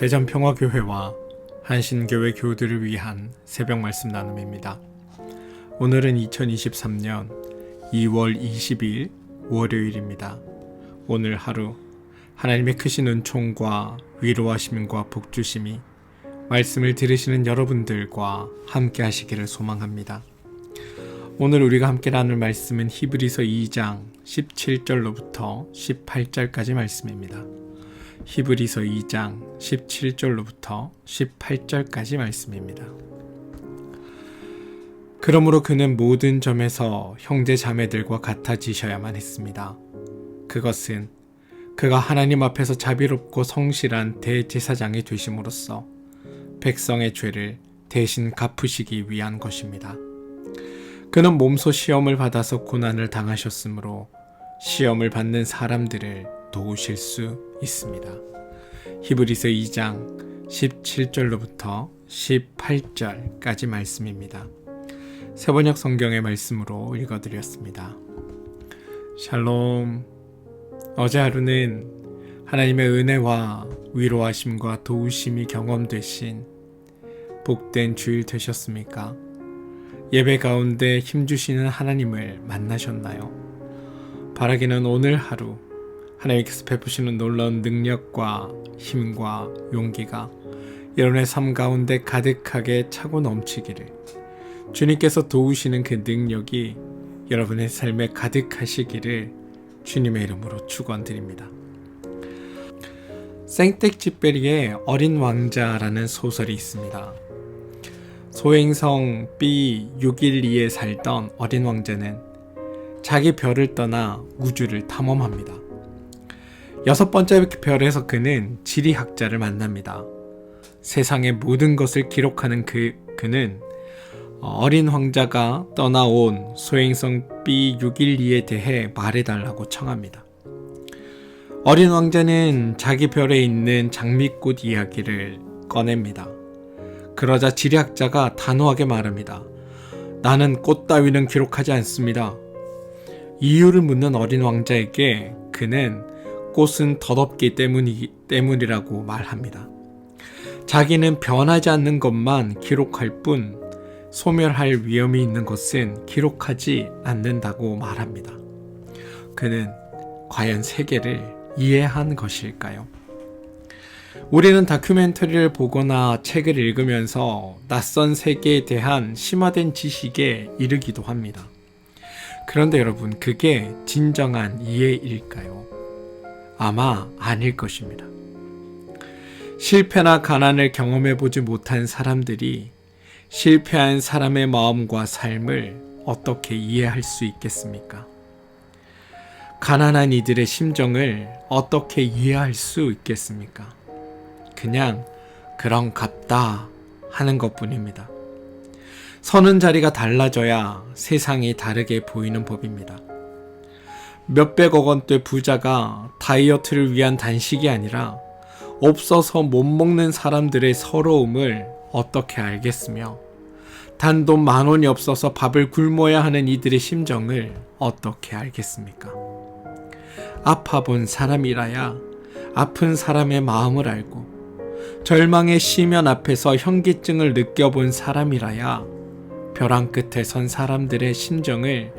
대전평화교회와 한신교회 교우들을 위한 새벽 말씀 나눔입니다. 오늘은 2023년 2월 20일 월요일입니다. 오늘 하루 하나님의 크신 은총과 위로하심과 복주심이 말씀을 들으시는 여러분들과 함께 하시기를 소망합니다. 오늘 우리가 함께 나눌 말씀은 히브리서 2장 17절로부터 18절까지 말씀입니다. 히브리서 2장 17절로부터 18절까지 말씀입니다. 그러므로 그는 모든 점에서 형제 자매들과 같아지셔야만 했습니다. 그것은 그가 하나님 앞에서 자비롭고 성실한 대제사장이 되심으로써 백성의 죄를 대신 갚으시기 위한 것입니다. 그는 몸소 시험을 받아서 고난을 당하셨으므로 시험을 받는 사람들을 도우실 수 있습니다. 히브리서 2장 17절로부터 18절까지 말씀입니다. 새번역 성경의 말씀으로 읽어드렸습니다. 샬롬. 어제 하루는 하나님의 은혜와 위로하심과 도우심이 경험되신 복된 주일 되셨습니까? 예배 가운데 힘주시는 하나님을 만나셨나요? 바라기는 오늘 하루 하나님께서 베푸시는 놀라운 능력과 힘과 용기가 여러분의 삶 가운데 가득하게 차고 넘치기를, 주님께서 도우시는 그 능력이 여러분의 삶에 가득하시기를 주님의 이름으로 축원드립니다. 생텍쥐페리의 어린 왕자라는 소설이 있습니다. 소행성 B612에 살던 어린 왕자는 자기 별을 떠나 우주를 탐험합니다. 6번째 별에서 그는 지리학자를 만납니다. 세상의 모든 것을 기록하는 그는 어린 왕자가 떠나온 소행성 B612에 대해 말해달라고 청합니다. 어린 왕자는 자기 별에 있는 장미꽃 이야기를 꺼냅니다. 그러자 지리학자가 단호하게 말합니다. 나는 꽃 따위는 기록하지 않습니다. 이유를 묻는 어린 왕자에게 그는 꽃은 덧없기 때문이라고 말합니다. 자기는 변하지 않는 것만 기록할 뿐 소멸할 위험이 있는 것은 기록하지 않는다고 말합니다. 그는 과연 세계를 이해한 것일까요? 우리는 다큐멘터리를 보거나 책을 읽으면서 낯선 세계에 대한 심화된 지식에 이르기도 합니다. 그런데 여러분, 그게 진정한 이해일까요? 아마 아닐 것입니다. 실패나 가난을 경험해보지 못한 사람들이 실패한 사람의 마음과 삶을 어떻게 이해할 수 있겠습니까? 가난한 이들의 심정을 어떻게 이해할 수 있겠습니까? 그냥 그런갑다 하는 것뿐입니다. 서는 자리가 달라져야 세상이 다르게 보이는 법입니다. 몇백억 원대 부자가 다이어트를 위한 단식이 아니라 없어서 못 먹는 사람들의 서러움을 어떻게 알겠으며, 단돈 10,000원이 없어서 밥을 굶어야 하는 이들의 심정을 어떻게 알겠습니까? 아파본 사람이라야 아픈 사람의 마음을 알고, 절망의 시면 앞에서 현기증을 느껴본 사람이라야 벼랑 끝에 선 사람들의 심정을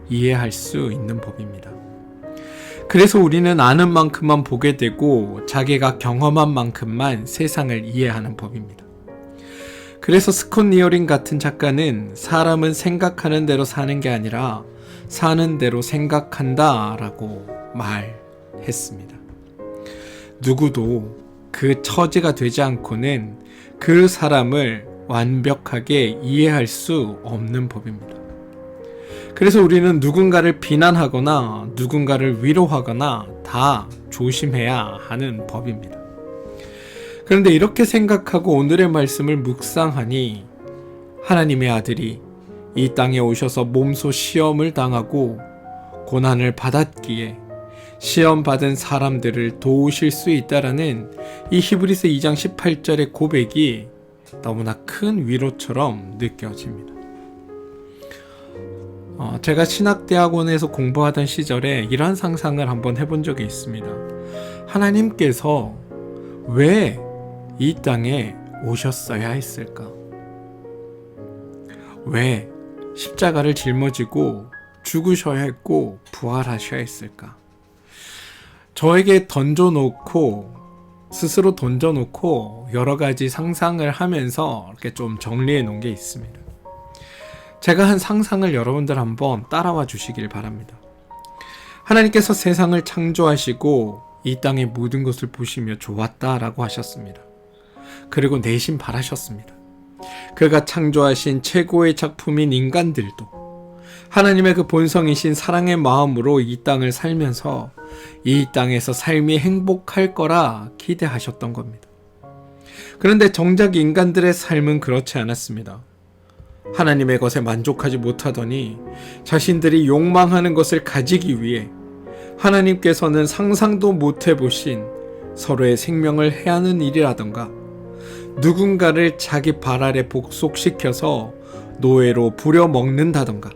이해할 수 있는 법입니다. 그래서 우리는 아는 만큼만 보게 되고 자기가 경험한 만큼만 세상을 이해하는 법입니다. 그래서 스콧 니어링 같은 작가는 사람은 생각하는 대로 사는 게 아니라 사는 대로 생각한다 라고 말했습니다. 누구도 그 처지가 되지 않고는 그 사람을 완벽하게 이해할 수 없는 법입니다. 그래서 우리는 누군가를 비난하거나 누군가를 위로하거나 다 조심해야 하는 법입니다. 그런데 이렇게 생각하고 오늘의 말씀을 묵상하니, 하나님의 아들이 이 땅에 오셔서 몸소 시험을 당하고 고난을 받았기에 시험받은 사람들을 도우실 수 있다라는 이 히브리서 2장 18절의 고백이 너무나 큰 위로처럼 느껴집니다. 제가 신학대학원에서 공부하던 시절에 이런 상상을 한번 해본 적이 있습니다. 하나님께서 왜 이 땅에 오셨어야 했을까? 왜 십자가를 짊어지고 죽으셔야 했고 부활하셔야 했을까? 저에게 스스로 던져놓고 여러 가지 상상을 하면서 이렇게 좀 정리해 놓은 게 있습니다. 제가 한 상상을 여러분들 한번 따라와 주시길 바랍니다. 하나님께서 세상을 창조하시고 이 땅의 모든 것을 보시며 좋았다라고 하셨습니다. 그리고 내심 바라셨습니다. 그가 창조하신 최고의 작품인 인간들도 하나님의 그 본성이신 사랑의 마음으로 이 땅을 살면서 이 땅에서 삶이 행복할 거라 기대하셨던 겁니다. 그런데 정작 인간들의 삶은 그렇지 않았습니다. 하나님의 것에 만족하지 못하더니 자신들이 욕망하는 것을 가지기 위해 하나님께서는 상상도 못 해보신 서로의 생명을 해하는 일이라던가 누군가를 자기 발 아래 복속시켜서 노예로 부려먹는다던가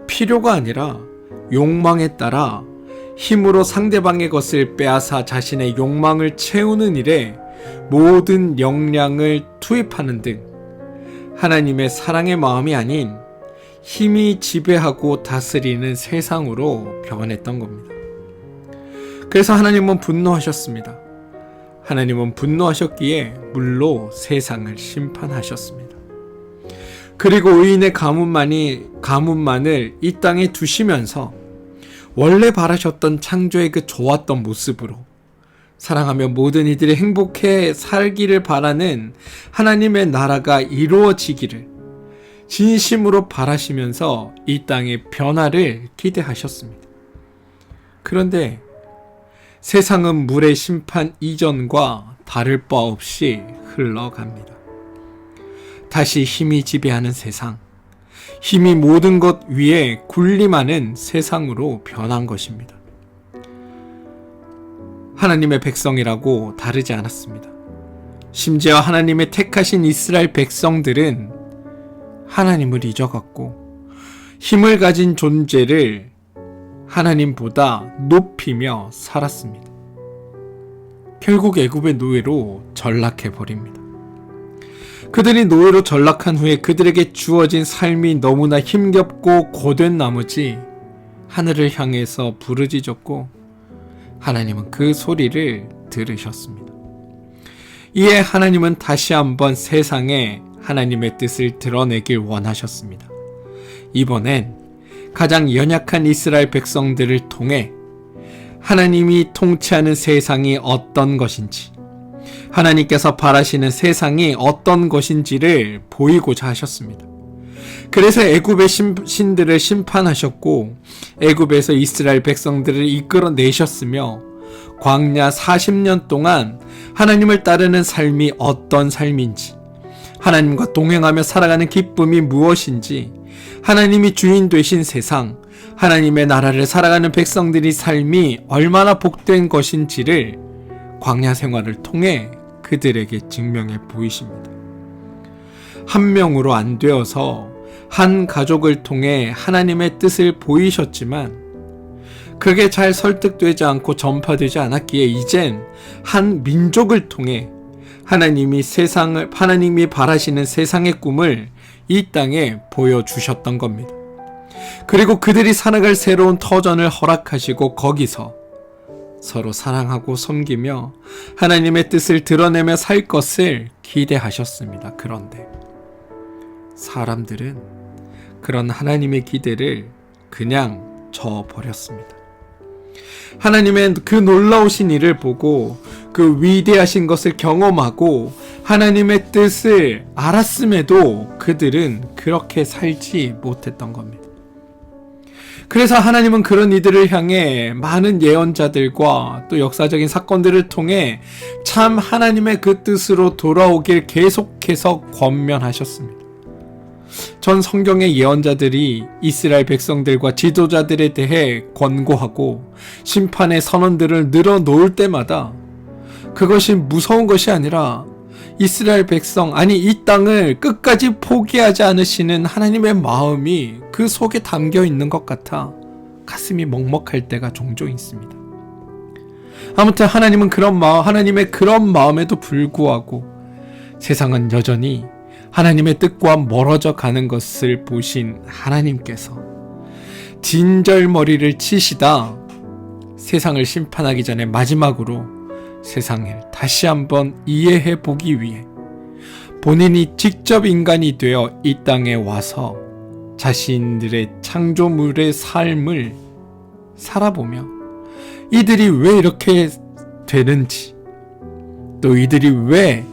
필요가 아니라 욕망에 따라 힘으로 상대방의 것을 빼앗아 자신의 욕망을 채우는 일에 모든 역량을 투입하는 등 하나님의 사랑의 마음이 아닌 힘이 지배하고 다스리는 세상으로 변했던 겁니다. 그래서 하나님은 분노하셨습니다. 하나님은 분노하셨기에 물로 세상을 심판하셨습니다. 그리고 의인의 가문만을 이 땅에 두시면서 원래 바라셨던 창조의 그 좋았던 모습으로 사랑하며 모든 이들이 행복해 살기를 바라는 하나님의 나라가 이루어지기를 진심으로 바라시면서 이 땅의 변화를 기대하셨습니다. 그런데 세상은 물의 심판 이전과 다를 바 없이 흘러갑니다. 다시 힘이 지배하는 세상, 힘이 모든 것 위에 군림하는 세상으로 변한 것입니다. 하나님의 백성이라고 다르지 않았습니다. 심지어 하나님의 택하신 이스라엘 백성들은 하나님을 잊어갔고 힘을 가진 존재를 하나님보다 높이며 살았습니다. 결국 애굽의 노예로 전락해버립니다. 그들이 노예로 전락한 후에 그들에게 주어진 삶이 너무나 힘겹고 고된 나머지 하늘을 향해서 부르짖었고 하나님은 그 소리를 들으셨습니다. 이에 하나님은 다시 한번 세상에 하나님의 뜻을 드러내길 원하셨습니다. 이번엔 가장 연약한 이스라엘 백성들을 통해 하나님이 통치하는 세상이 어떤 것인지, 하나님께서 바라시는 세상이 어떤 것인지를 보이고자 하셨습니다. 그래서 애굽의 신들을 심판하셨고 애굽에서 이스라엘 백성들을 이끌어내셨으며 광야 40년 동안 하나님을 따르는 삶이 어떤 삶인지, 하나님과 동행하며 살아가는 기쁨이 무엇인지, 하나님이 주인 되신 세상, 하나님의 나라를 살아가는 백성들의 삶이 얼마나 복된 것인지를 광야 생활을 통해 그들에게 증명해 보이십니다. 한 명으로 안 되어서 한 가족을 통해 하나님의 뜻을 보이셨지만 그게 잘 설득되지 않고 전파되지 않았기에 이젠 한 민족을 통해 하나님이 바라시는 세상의 꿈을 이 땅에 보여주셨던 겁니다. 그리고 그들이 살아갈 새로운 터전을 허락하시고 거기서 서로 사랑하고 섬기며 하나님의 뜻을 드러내며 살 것을 기대하셨습니다. 그런데 사람들은 그런 하나님의 기대를 그냥 저버렸습니다. 하나님의 그 놀라우신 일을 보고 그 위대하신 것을 경험하고 하나님의 뜻을 알았음에도 그들은 그렇게 살지 못했던 겁니다. 그래서 하나님은 그런 이들을 향해 많은 예언자들과 또 역사적인 사건들을 통해 참 하나님의 그 뜻으로 돌아오길 계속해서 권면하셨습니다. 전 성경의 예언자들이 이스라엘 백성들과 지도자들에 대해 권고하고 심판의 선언들을 늘어놓을 때마다 그것이 무서운 것이 아니라 이스라엘 백성, 아니 이 땅을 끝까지 포기하지 않으시는 하나님의 마음이 그 속에 담겨 있는 것 같아 가슴이 먹먹할 때가 종종 있습니다. 아무튼 하나님의 그런 마음에도 불구하고 세상은 여전히 하나님의 뜻과 멀어져 가는 것을 보신 하나님께서 진절머리를 치시다 세상을 심판하기 전에 마지막으로 세상을 다시 한번 이해해 보기 위해 본인이 직접 인간이 되어 이 땅에 와서 자신들의 창조물의 삶을 살아보며 이들이 왜 이렇게 되는지, 또 이들이 왜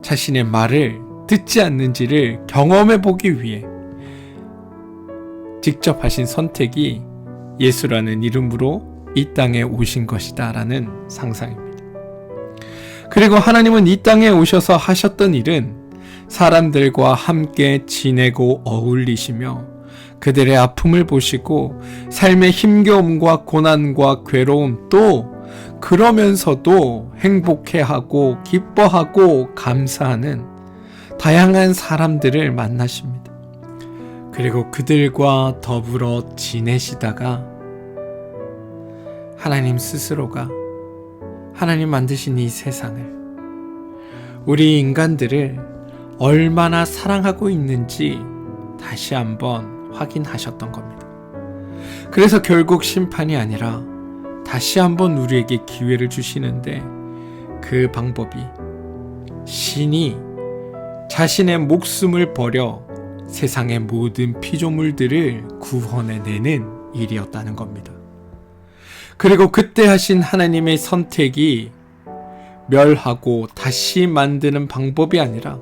자신의 말을 듣지 않는지를 경험해 보기 위해 직접 하신 선택이 예수라는 이름으로 이 땅에 오신 것이다 라는 상상입니다. 그리고 하나님은 이 땅에 오셔서 하셨던 일은 사람들과 함께 지내고 어울리시며 그들의 아픔을 보시고 삶의 힘겨움과 고난과 괴로움, 또 그러면서도 행복해하고 기뻐하고 감사하는 다양한 사람들을 만나십니다. 그리고 그들과 더불어 지내시다가 하나님 스스로가 하나님 만드신 이 세상을, 우리 인간들을 얼마나 사랑하고 있는지 다시 한번 확인하셨던 겁니다. 그래서 결국 심판이 아니라 다시 한번 우리에게 기회를 주시는데, 그 방법이 신이 자신의 목숨을 버려 세상의 모든 피조물들을 구원해내는 일이었다는 겁니다. 그리고 그때 하신 하나님의 선택이 멸하고 다시 만드는 방법이 아니라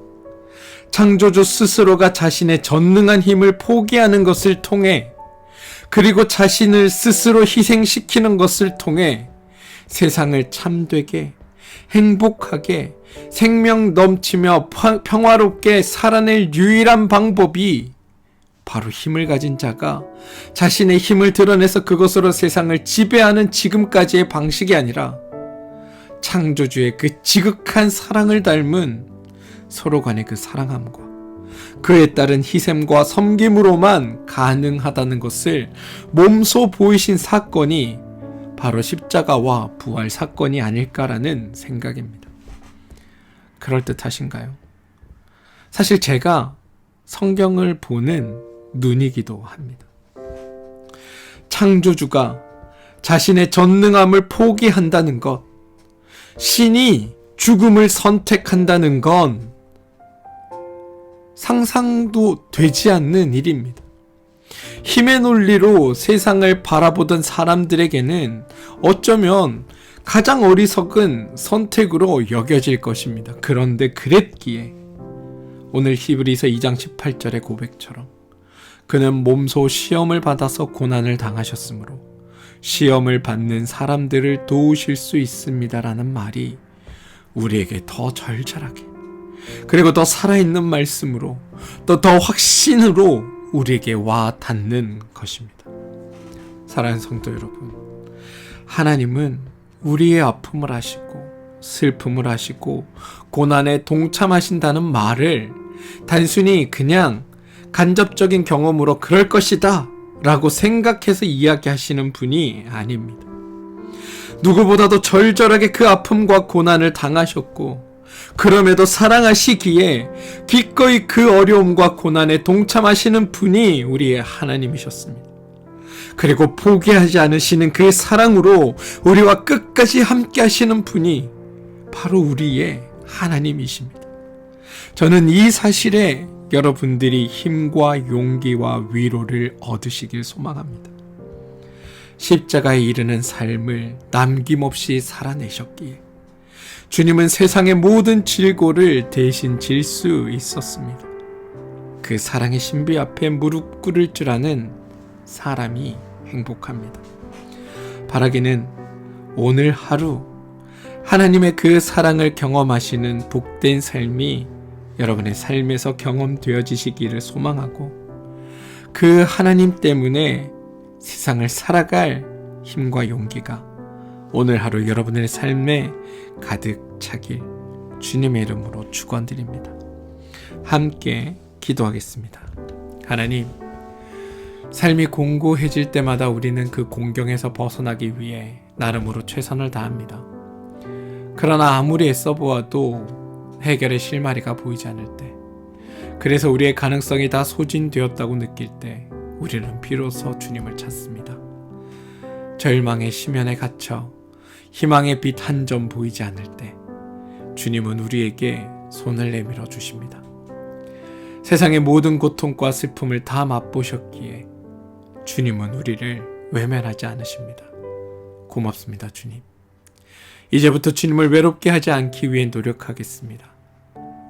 창조주 스스로가 자신의 전능한 힘을 포기하는 것을 통해, 그리고 자신을 스스로 희생시키는 것을 통해 세상을 참되게, 행복하게, 생명 넘치며 평화롭게 살아낼 유일한 방법이 바로 힘을 가진 자가 자신의 힘을 드러내서 그것으로 세상을 지배하는 지금까지의 방식이 아니라 창조주의 그 지극한 사랑을 닮은 서로 간의 그 사랑함과 그에 따른 희생과 섬김으로만 가능하다는 것을 몸소 보이신 사건이 바로 십자가와 부활 사건이 아닐까라는 생각입니다. 그럴듯하신가요? 사실 제가 성경을 보는 눈이기도 합니다. 창조주가 자신의 전능함을 포기한다는 것, 신이 죽음을 선택한다는 건 상상도 되지 않는 일입니다. 힘의 논리로 세상을 바라보던 사람들에게는 어쩌면 가장 어리석은 선택으로 여겨질 것입니다. 그런데 그랬기에 오늘 히브리서 2장 18절의 고백처럼 그는 몸소 시험을 받아서 고난을 당하셨으므로 시험을 받는 사람들을 도우실 수 있습니다라는 말이 우리에게 더 절절하게, 그리고 더 살아있는 말씀으로, 또 더 확신으로 우리에게 와 닿는 것입니다. 사랑하는 성도 여러분, 하나님은 우리의 아픔을 아시고 슬픔을 아시고 고난에 동참하신다는 말을 단순히 그냥 간접적인 경험으로 그럴 것이다 라고 생각해서 이야기하시는 분이 아닙니다. 누구보다도 절절하게 그 아픔과 고난을 당하셨고, 그럼에도 사랑하시기에 기꺼이 그 어려움과 고난에 동참하시는 분이 우리의 하나님이셨습니다. 그리고 포기하지 않으시는 그 사랑으로 우리와 끝까지 함께 하시는 분이 바로 우리의 하나님이십니다. 저는 이 사실에 여러분들이 힘과 용기와 위로를 얻으시길 소망합니다. 십자가에 이르는 삶을 남김없이 살아내셨기에 주님은 세상의 모든 질고를 대신 질 수 있었습니다. 그 사랑의 신비 앞에 무릎 꿇을 줄 아는 사람이 행복합니다. 바라기는 오늘 하루 하나님의 그 사랑을 경험하시는 복된 삶이 여러분의 삶에서 경험되어지시기를 소망하고, 그 하나님 때문에 세상을 살아갈 힘과 용기가 오늘 하루 여러분의 삶에 가득 차길 주님의 이름으로 축원드립니다. 함께 기도하겠습니다. 하나님, 삶이 공고해질 때마다 우리는 그 공경에서 벗어나기 위해 나름으로 최선을 다합니다. 그러나 아무리 애써보아도 해결의 실마리가 보이지 않을 때, 그래서 우리의 가능성이 다 소진되었다고 느낄 때 우리는 비로소 주님을 찾습니다. 절망의 심연에 갇혀 희망의 빛 한 점 보이지 않을 때 주님은 우리에게 손을 내밀어 주십니다. 세상의 모든 고통과 슬픔을 다 맛보셨기에 주님은 우리를 외면하지 않으십니다. 고맙습니다, 주님. 이제부터 주님을 외롭게 하지 않기 위해 노력하겠습니다.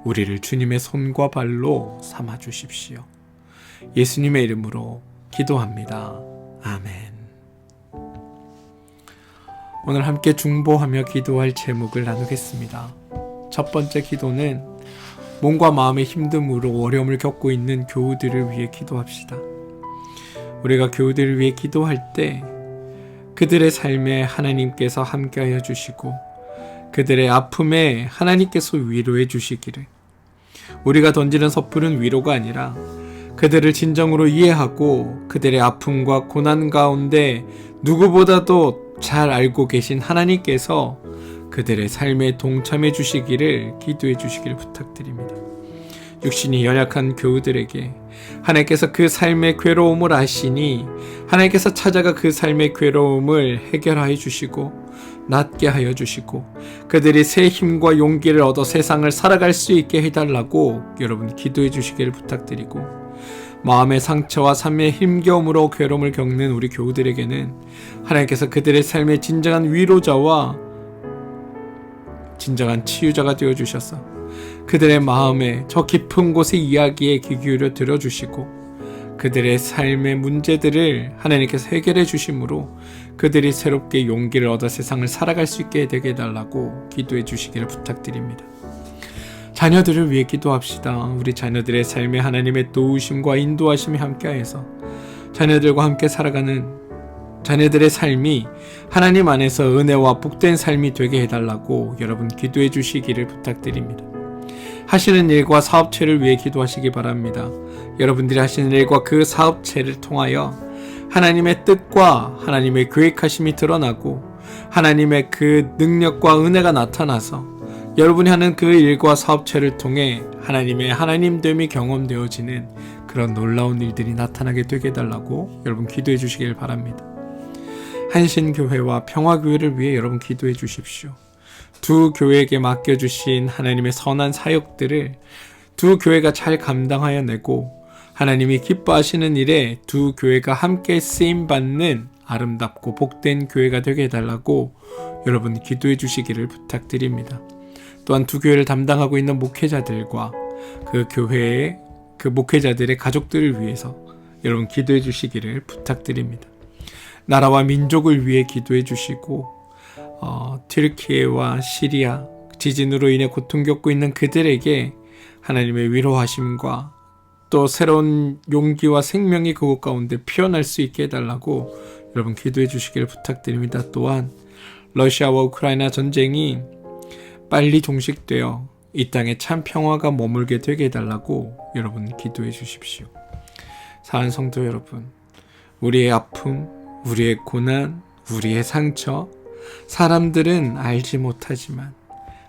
우리를 주님의 손과 발로 삼아 주십시오. 예수님의 이름으로 기도합니다. 아멘. 오늘 함께 중보하며 기도할 제목을 나누겠습니다. 첫 번째 기도는 몸과 마음의 힘듦으로 어려움을 겪고 있는 교우들을 위해 기도합시다. 우리가 교우들을 위해 기도할 때 그들의 삶에 하나님께서 함께하여 주시고 그들의 아픔에 하나님께서 위로해 주시기를, 우리가 던지는 섣부른 위로가 아니라 그들을 진정으로 이해하고 그들의 아픔과 고난 가운데 누구보다도 잘 알고 계신 하나님께서 그들의 삶에 동참해 주시기를 기도해 주시기를 부탁드립니다. 육신이 연약한 교우들에게 하나님께서 그 삶의 괴로움을 아시니 하나님께서 찾아가 그 삶의 괴로움을 해결하여 주시고 낫게 하여 주시고 그들이 새 힘과 용기를 얻어 세상을 살아갈 수 있게 해달라고 여러분 기도해 주시기를 부탁드리고, 마음의 상처와 삶의 힘겨움으로 괴로움을 겪는 우리 교우들에게는 하나님께서 그들의 삶의 진정한 위로자와 진정한 치유자가 되어주셔서 그들의 마음에 저 깊은 곳의 이야기에 귀 기울여 들어주시고 그들의 삶의 문제들을 하나님께서 해결해 주심으로 그들이 새롭게 용기를 얻어 세상을 살아갈 수 있게 되게 해달라고 기도해 주시기를 부탁드립니다. 자녀들을 위해 기도합시다. 우리 자녀들의 삶에 하나님의 도우심과 인도하심이 함께하여서 자녀들과 함께 살아가는 자녀들의 삶이 하나님 안에서 은혜와 복된 삶이 되게 해달라고 여러분 기도해 주시기를 부탁드립니다. 하시는 일과 사업체를 위해 기도하시기 바랍니다. 여러분들이 하시는 일과 그 사업체를 통하여 하나님의 뜻과 하나님의 계획하심이 드러나고 하나님의 그 능력과 은혜가 나타나서 여러분이 하는 그 일과 사업체를 통해 하나님의 하나님됨이 경험되어지는 그런 놀라운 일들이 나타나게 되게 해달라고 여러분 기도해 주시길 바랍니다. 한신교회와 평화교회를 위해 여러분 기도해 주십시오. 두 교회에게 맡겨주신 하나님의 선한 사역들을 두 교회가 잘 감당하여 내고 하나님이 기뻐하시는 일에 두 교회가 함께 쓰임받는 아름답고 복된 교회가 되게 해달라고 여러분 기도해 주시기를 부탁드립니다. 또한 두 교회를 담당하고 있는 목회자들과 그 교회의 그 목회자들의 가족들을 위해서 여러분 기도해 주시기를 부탁드립니다. 나라와 민족을 위해 기도해 주시고 튀르키예와 시리아 지진으로 인해 고통 겪고 있는 그들에게 하나님의 위로하심과 또 새로운 용기와 생명이 그곳 가운데 피어날 수 있게 해달라고 여러분 기도해 주시기를 부탁드립니다. 또한 러시아와 우크라이나 전쟁이 빨리 종식되어 이 땅에 참 평화가 머물게 되게 해달라고 여러분 기도해 주십시오. 사랑하는 성도 여러분, 우리의 아픔, 우리의 고난, 우리의 상처, 사람들은 알지 못하지만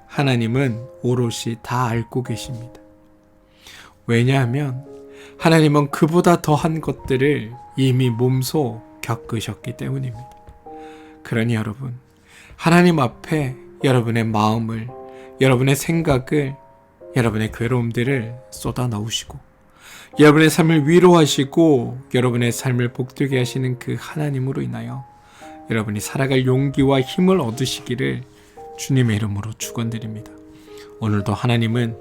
하나님은 오롯이 다 알고 계십니다. 왜냐하면 하나님은 그보다 더한 것들을 이미 몸소 겪으셨기 때문입니다. 그러니 여러분, 하나님 앞에 여러분의 마음을, 여러분의 생각을, 여러분의 괴로움들을 쏟아 넣으시고 여러분의 삶을 위로하시고 여러분의 삶을 복되게 하시는 그 하나님으로 인하여 여러분이 살아갈 용기와 힘을 얻으시기를 주님의 이름으로 축원드립니다. 오늘도 하나님은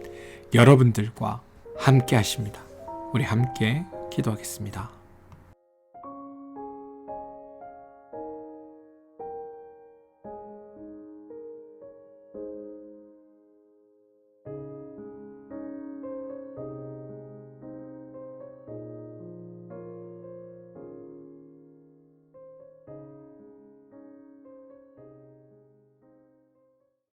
여러분들과 함께 하십니다. 우리 함께 기도하겠습니다.